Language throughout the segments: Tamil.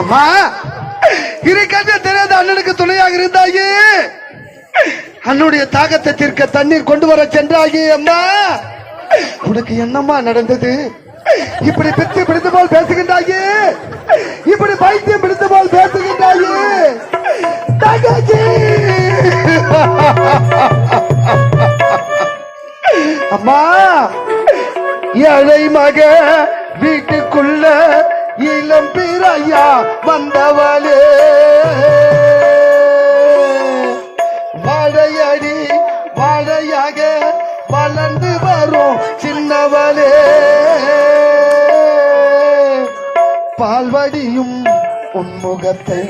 அம்மா இருக்கே தெரியாத அண்ணனுக்கு துணையாக இருந்தாயே, அண்ணுடைய தாகத்தை தீர்க்க தண்ணீர் கொண்டு வர சென்றாயே. அம்மா உனக்கு என்னம்மா நடந்தது? இப்படி பித்து பிடித்து போல் பேசுகின்றாயே, இப்படி பைத்தியம் பிடித்து போல் பேசுகின்றாயே தங்கச்சி. அம்மா ஏழை மக வீட்டுக்குள்ள இளம் பிறையா வந்தவளே, வாழையடி வாழையாக வளர்ந்து வரும் சின்னவளே, பால்வடியும் உன்முகத்தை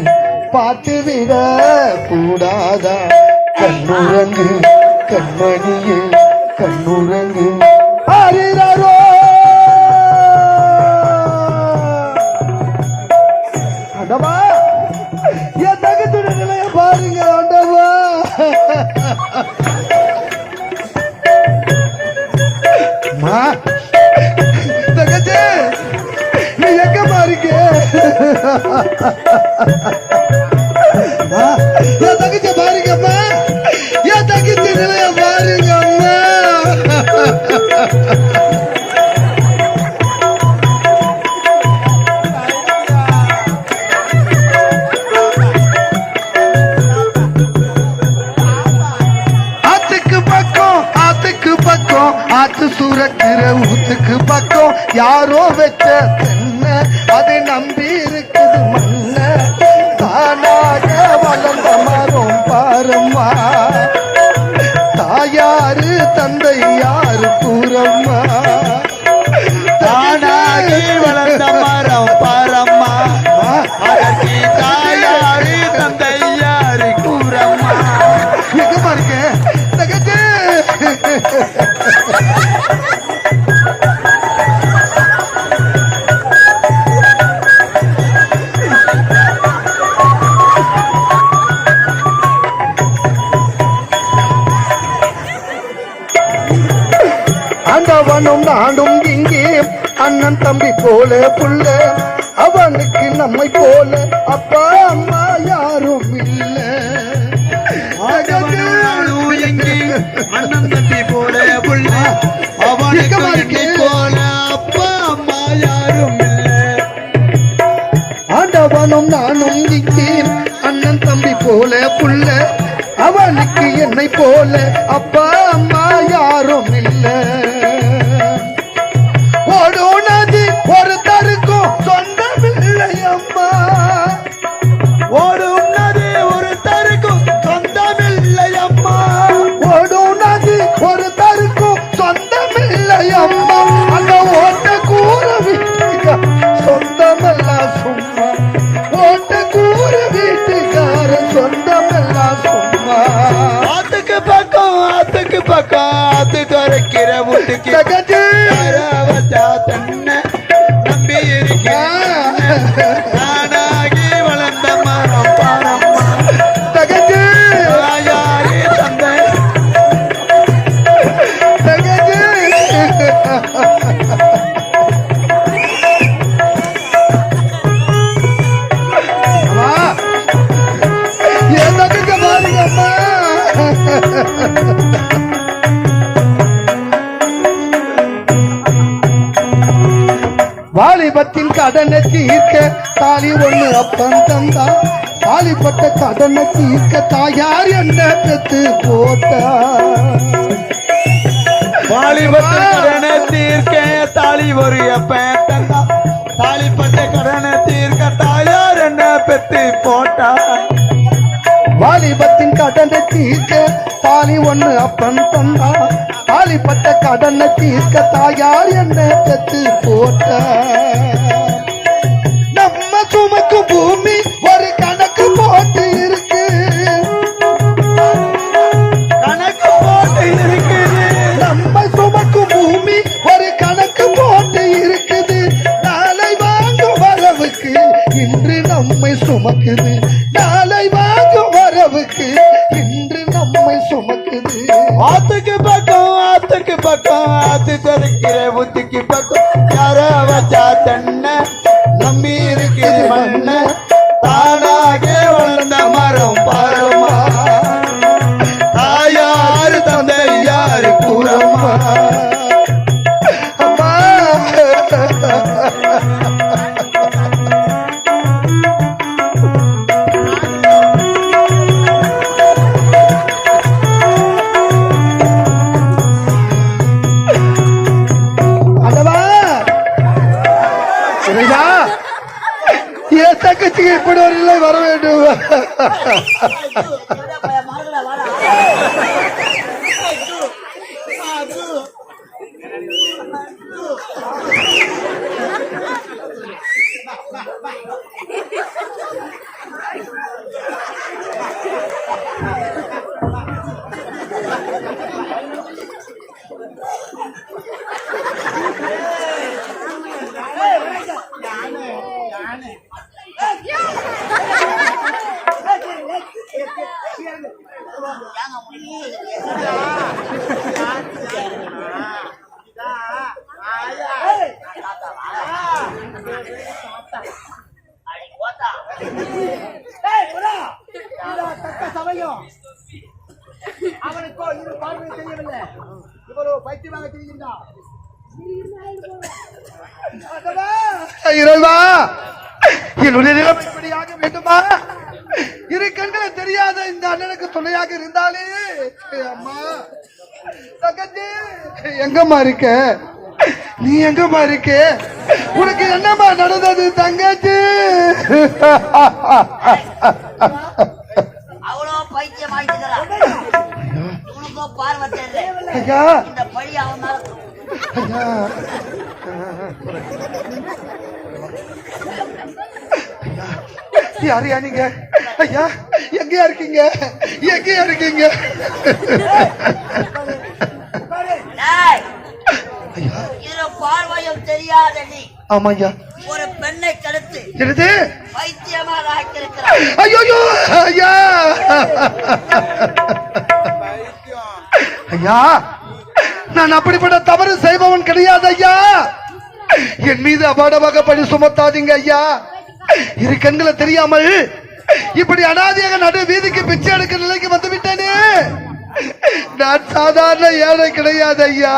பார்த்துவிட கூடாதா? கண்ணுறங்கு கண்மணியே கண்ணுறங்கு. ஆரிரோ அடவா என் தகத்துடைய நிலைய பாருங்க. அண்டவா தகச்சே நீ எங்கம்மா இருக்க? என் தகச்ச பாருங்கம்மா, என் தகச்ச நிலைய பாருங்க அம்மா. ஆத்து சூரக்கிற ஊத்துக்கு பக்கம் யாரோ வச்ச தென்ன அது நம்பி இருக்குது மண்ண, தானாக வளர்ந்த மரம் பாரம்மா, தாயாரு தந்தை யாரு கூறம்மா, தானாக வளர்ந்த மரம் பாரம்மா, தாயாரு தந்தை யாரு கூறம்மா. எங்கம்மா இருக்கேன் தகச்சே? ஆண்டவனும் நானும் இங்கே அண்ணன் தம்பி போல புள்ள, அவனுக்கு நம்மை போல அப்பா அம்மா யாரும் இல்ல. அண்ணன் தம்பி போல புள்ள, அவனுக்கு போல அப்பா அம்மா யாரும் இல்ல. ஆண்டவனும் நானும் இங்கே அண்ணன் தம்பி போல புள்ள, அவனுக்கு என்னை போல அப்பா அம்மா யாரும் இல்ல. ஓடுனது ஒருத்தருக்கும் சொந்தமில்லை அம்மா, ஓடுனது ஒருத்தருக்கும் சொந்தமில்லை அம்மா, ஓடுனது ஒருத்தருக்கும் சொந்தமில்லை அம்மா. அந்த ஓட்ட கூற வீட்டுக்கா சொந்தமெல்லாம் சும்மா, ஓட்ட கூற வீட்டுக்கார சொந்தமெல்லாம் சும்மா. ஆத்துக்கு பக்கம் ஆத்து துறைக்கிற வீட்டுக்கு வச்சா தன்னை நம்பி இருக்கிறேன், நானாகி வளர்ந்த மரம் பாரம்மா, தகச்சு தாயாரே தந்தை. தகச்சு என் தகச்ச பாருங்கம்மா. வாலிபத்தின் கடனை தீர்க்க தாலி ஒண்ணு அப்பன் தந்தா, தாலிப்பட்ட கடனை தீர்க்க தாயார் என்ன பெத்து போட்டா. வாலிபத்தின் கடனை தீர்க்க தாலி ஒரு அப்பன் தந்தா, தாலிப்பட்ட கடனை தீர்க்க தாயார் என்ன பெத்து போட்டா. வாலிபத்தின் கடனை தீர்க்க தாலி ஒண்ணு அப்பன் தந்தா, தாலிப்பட்ட கடனை தீர்க்க தாயார் என்ன பெத்து போட்ட. நம்ம சுமக்கு பூமி ஒரு கணக்கு போட்டு இருக்கு, கணக்கு போட்டு இருக்குது. நம்ம சுமக்கு பூமி ஒரு கணக்கு போட்டு இருக்குது, நாளை வாங்கும் வரவுக்கு இன்று நம்மை சுமக்குது, நாளை வாங்கும் வரவுக்கு இன்று நம்மை சுமக்குது. ஆத்துக்கு பக்கம் ஆத்து தெரிக்கிற புத்திக்கு பக்கம் யார வச்சா தென்ன நம்பி இருக்குது மண்ண தானாக வளர்ந்த மரம் பாரமா தாயாரு தந்தை யாரு கூறம்மா அம்மா தங்கச்சிக்கு இப்படி ஒரு நிலை வர வேண்டும். அவனுக்கோ இரு பார்வை தெரியவில்லை. இவ்வளவு பைத்தியமாக தெரிகின்றான். இறைவா, என்னுடைய நிலைமை இப்படியாக வேண்டுமா? இரு கண்களை தெரியாத இந்த அண்ணனுக்கு துணையாக இருந்தாலே அம்மா தங்கச்சி எங்கம்மா இருக்க? நீ எங்கம்மா இருக்க? உனக்கு என்னம்மா நடந்தது தங்கச்சி? அவ்வளோ பைத்தியம் ஆயிட்டுக்கிறான். இவனுக்கோ பார்வை தெரியல. ஐயா இந்த பழி அவன் மேல ஐயா யாரையா நீங்க? ஐயா எங்கயா இருக்கீங்க? எங்கயா இருக்கீங்க? இதுல பார்வையும் தெரியாத நீ ஆமா ஐயா ஒரு பெண்ணை கடுத்து என்னது பைத்தியமாக ஆக்கியிருக்கிறான். ஐயோ ஐயா ஐயா நான் அப்படிப்பட்ட தவறு செய்பவன் கிடையாது ஐயா. என் மீது அபாடமாக பழி சுமத்தாதீங்க ஐயா. இரு கண்களை தெரியாமல் இப்படி அனாதையாக நடு வீதிக்கு பிச்சை எடுக்கிற நிலைக்கு வந்து விட்டேனே. நான் சாதாரண ஏழை கிடையாது ஐயா.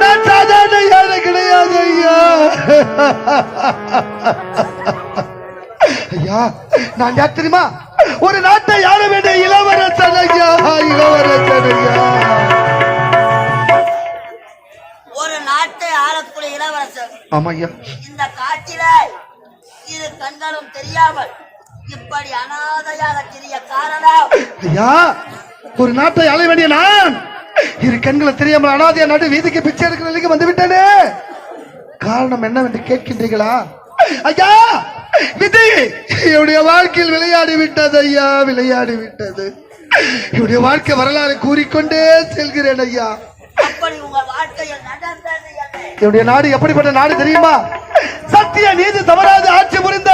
நான் சாதாரண ஏழை கிடையாது ஐயா. ஐயா நான் யார் தெரியுமா? ஒரு நாட்டை யார வேண்டிய இளவரசன் ஐயா. இளவரசன் ஐயா. ஒரு நாட்டை ஆளக்கூடிய இளவரசர். ஆமா ஐயா. இந்த காட்டில இரு கண்களும் தெரியாமல் இப்படி அனாதையாக தெரிய காரணம் ஐயா ஒரு நாட்டை ஆள வேண்டிய நான் இரு கண்களை தெரியாமல் அனாதையா நடு வீதிக்கு பிச்சை எடுக்கிற நிலைக்கு வந்து விட்டேனே. காரணம் என்னவென்று கேட்கின்றீர்களா? ஐயா விதி என்னுடைய வாழ்க்கையில் விளையாடி விட்டது ஐயா. விளையாடி விட்டது. என்னுடைய வாழ்க்கை வரலாறு கூறிக்கொண்டே செல்கிறேன் ஐயா. அப்படி உங்க வாழ்க்கையில் நடந்தது என்ன? என்னுடைய நாடு எப்படிப்பட்ட நாடு தெரியுமா? சத்திய நீதி தவறாது ஆட்சி புரிந்த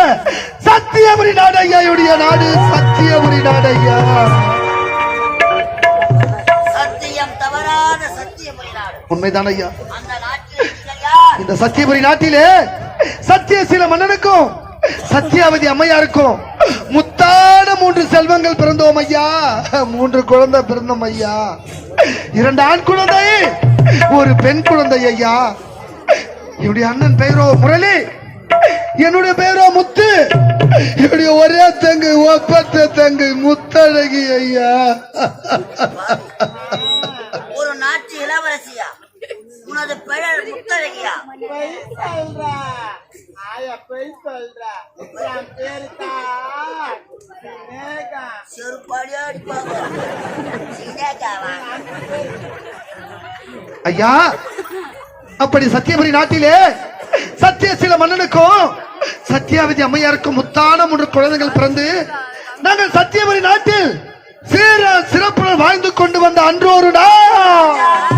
சத்தியபுரி நாடு ஐயா. என்னுடைய நாடு சத்தியபுரி நாடு ஐயா. சத்தியம் தவறாத சத்தியபுரி நாடு. உண்மைதான் ஐயா. அந்த நாட்டில் நீங்கள் யார்? இந்த சத்தியபுரி நாட்டிலே சத்தியசீல மன்னனுக்கும் சத்தியாவதி அம்மையாருக்கும் முத்தான 3 செல்வங்கள் பிறந்தோம் ஐயா. 3 குழந்தை பிறந்தோம் ஐயா. 2 ஆண் குழந்தை, ஒரு பெண் குழந்தை ஐயா. என்னுடைய அண்ணன் பெயரோ முரளி, என்னுடைய பெயரோ முத்து. என்னுடைய ஒரே தங்கு ஒப்பற்ற தங்கு முத்தழகி ஐயா. ஒரு நாட்டு இளவரசியா? உனது பெயர் முத்தழகியா? செருப்பாடியா அடிப்பாங்க. ஐயா அப்படி சத்தியபுரி நாட்டிலே சத்தியசீல மன்னனுக்கும் சத்தியாவதி அம்மையாருக்கும் முத்தான 3 குழந்தைகள் பிறந்து நாங்கள் சத்தியபுரி நாட்டில் சிறப்புடன் வாழ்ந்து கொண்டு வந்த அன்று ஒரு நாள்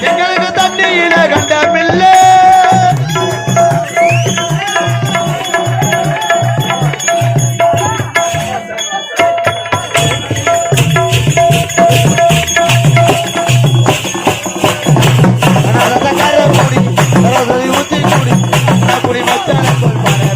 எங்களுக்கு தண்ணியில கண்டமில்ல ஊத்தி குடி குடி மச்சான சொல்பாரு